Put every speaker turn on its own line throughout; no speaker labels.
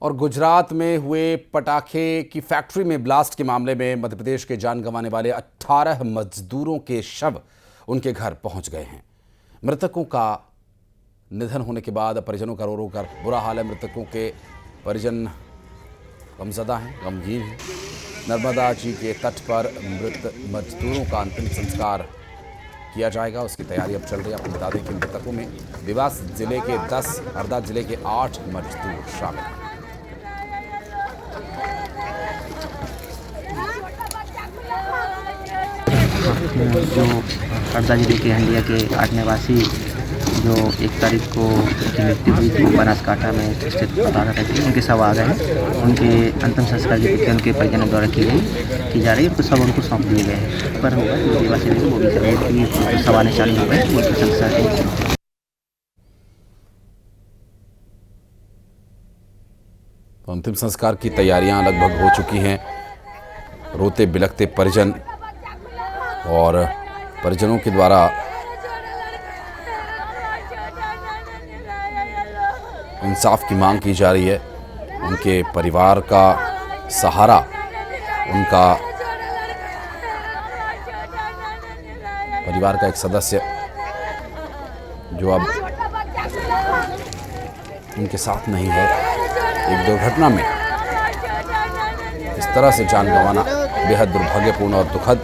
और गुजरात में हुए पटाखे की फैक्ट्री में ब्लास्ट के मामले में मध्य प्रदेश के जान गंवाने वाले 18 मजदूरों के शव उनके घर पहुंच गए हैं। मृतकों का निधन होने के बाद परिजनों का रो रो कर बुरा हाल है। मृतकों के परिजन गमज़दा हैं, गमगीन हैं। नर्मदा जी के तट पर मृत मजदूरों का अंतिम संस्कार किया जाएगा, उसकी तैयारी अब चल रही है। आपको बता दें कि मृतकों में देवास जिले के 10, हरदा जिले के 8 मजदूर शामिल हैं।
जो हरदा जिले के हंडिया के 8 निवासी जो 1 तारीख को उनकी मृत्यु हुई थी बनासकांठा में स्थित पटाखा फैक्ट्री, उनके शव आ गए हैं। उनके अंतिम संस्कार की प्रक्रिया उनके परिजनों द्वारा की जा रही है। तो सब उनको सौंप दिए गए हैं। पर होगा जो देवास जिले में वो भी जरूर सवा आने चालू हो गए, उनके संस्कार
तो अंतिम संस्कार की तैयारियां लगभग हो चुकी हैं। रोते बिलखते परिजन और परिजनों के द्वारा इंसाफ की मांग की जा रही है। उनके परिवार का सहारा, उनका परिवार का एक सदस्य जो अब उनके साथ नहीं है, एक दुर्घटना में इस तरह से जान गंवाना बेहद दुर्भाग्यपूर्ण और दुखद।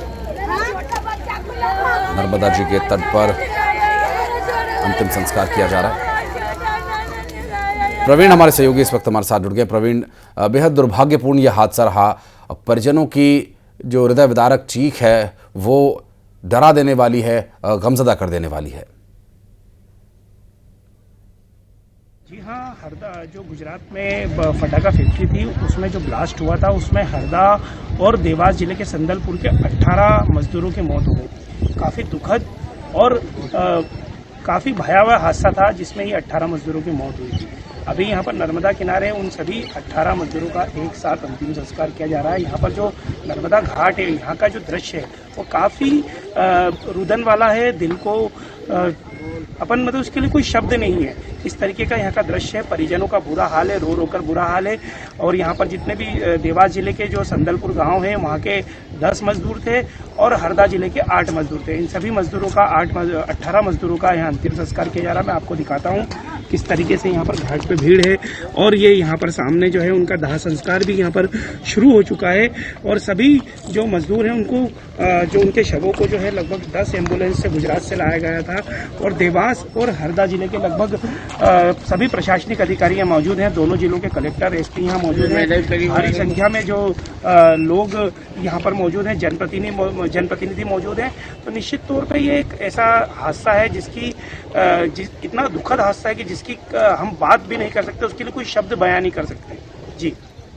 नर्मदा जी के तट पर अंतिम संस्कार किया जा रहा है। प्रवीण हमारे सहयोगी इस वक्त हमारे साथ जुड़ गए। प्रवीण, बेहद दुर्भाग्यपूर्ण यह हादसा रहा। परिजनों की जो हृदय विदारक चीख है वो डरा देने वाली है, गमज़दा कर देने वाली है।
जी हाँ, हरदा जो गुजरात में पटाखा फैक्ट्री थी उसमें जो ब्लास्ट हुआ था उसमें हरदा और देवास जिले के संदलपुर के 18 मजदूरों की मौत हो गई। काफ़ी दुखद और काफ़ी भयावह हादसा था जिसमें ये 18 मजदूरों की मौत हुई थी। अभी यहाँ पर नर्मदा किनारे उन सभी 18 मजदूरों का एक साथ अंतिम संस्कार किया जा रहा है। यहाँ पर जो नर्मदा घाट है, यहाँ का जो दृश्य है वो काफ़ी रुदन वाला है। दिल को अपन मतलब उसके लिए कोई शब्द नहीं है। इस तरीके का यहाँ का दृश्य है। परिजनों का बुरा हाल है, रो रो कर बुरा हाल है। और यहाँ पर जितने भी देवास जिले के जो संदलपुर गांव हैं वहाँ के 10 मजदूर थे और हरदा जिले के 8 मजदूर थे। इन सभी मजदूरों का 18 मजदूरों का यहाँ अंतिम संस्कार किया जा रहा है। मैं आपको दिखाता हूँ किस तरीके से यहाँ पर घाट पे भीड़ है। और ये यहाँ पर सामने जो है उनका दाह संस्कार भी यहाँ पर शुरू हो चुका है। और सभी जो मजदूर हैं उनको जो उनके शवों को जो है लगभग 10 एम्बुलेंस से गुजरात से लाया गया था। और देवास और हरदा जिले के लगभग सभी प्रशासनिक अधिकारी यहाँ मौजूद हैं। दोनों जिलों के कलेक्टर, एसपी यहाँ मौजूद हैं। भारी संख्या में जो लोग यहाँ पर मौजूद हैं, जनप्रतिनिधि मौजूद हैं। तो निश्चित तौर पे ये एक ऐसा हादसा है जिसकी इतना दुखद हादसा है कि जिसकी हम बात भी नहीं कर सकते, उसके लिए कोई शब्द बयान नहीं कर सकते। जी,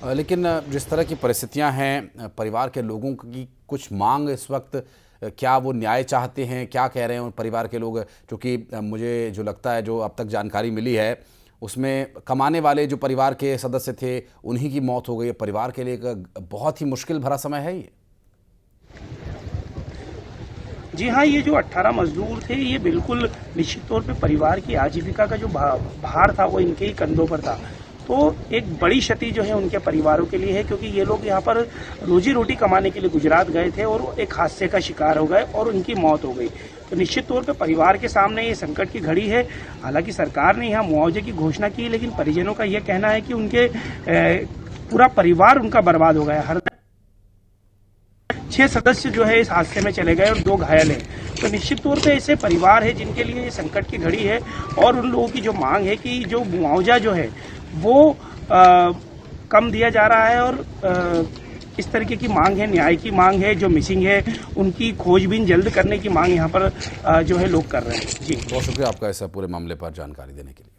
लेकिन जिस तरह की परिस्थितियां हैं, परिवार के लोगों की कुछ मांग इस वक्त, क्या वो न्याय चाहते हैं, क्या कह रहे हैं उन परिवार के लोग? क्योंकि मुझे जो लगता है, जो अब तक जानकारी मिली है उसमें कमाने वाले जो परिवार के सदस्य थे उन्हीं की मौत हो गई। परिवार के लिए एक बहुत ही मुश्किल भरा समय है ये।
जी हाँ, ये जो 18 मजदूर थे ये बिल्कुल निश्चित तौर पे परिवार की आजीविका का जो भार था वो इनके ही कंधों पर था। तो एक बड़ी क्षति जो है उनके परिवारों के लिए है, क्योंकि ये लोग यहाँ पर रोजी रोटी कमाने के लिए गुजरात गए थे और एक हादसे का शिकार हो गए और उनकी मौत हो गई। तो निश्चित तौर पे परिवार के सामने ये संकट की घड़ी है। हालांकि सरकार ने यहाँ मुआवजे की घोषणा की, लेकिन परिजनों का ये कहना है कि उनके पूरा परिवार उनका बर्बाद हो गया। हर 6 सदस्य जो है इस हादसे में चले गए और 2 घायल हैं। तो निश्चित तौर पे ऐसे परिवार है जिनके लिए ये संकट की घड़ी है। और उन लोगों की जो मांग है कि जो मुआवजा जो है वो कम दिया जा रहा है। और इस तरीके की मांग है, न्याय की मांग है। जो मिसिंग है उनकी खोजबीन जल्द करने की मांग यहाँ पर जो है लोग कर रहे हैं। जी,
बहुत शुक्रिया आपका इस पूरे मामले पर जानकारी देने के लिए।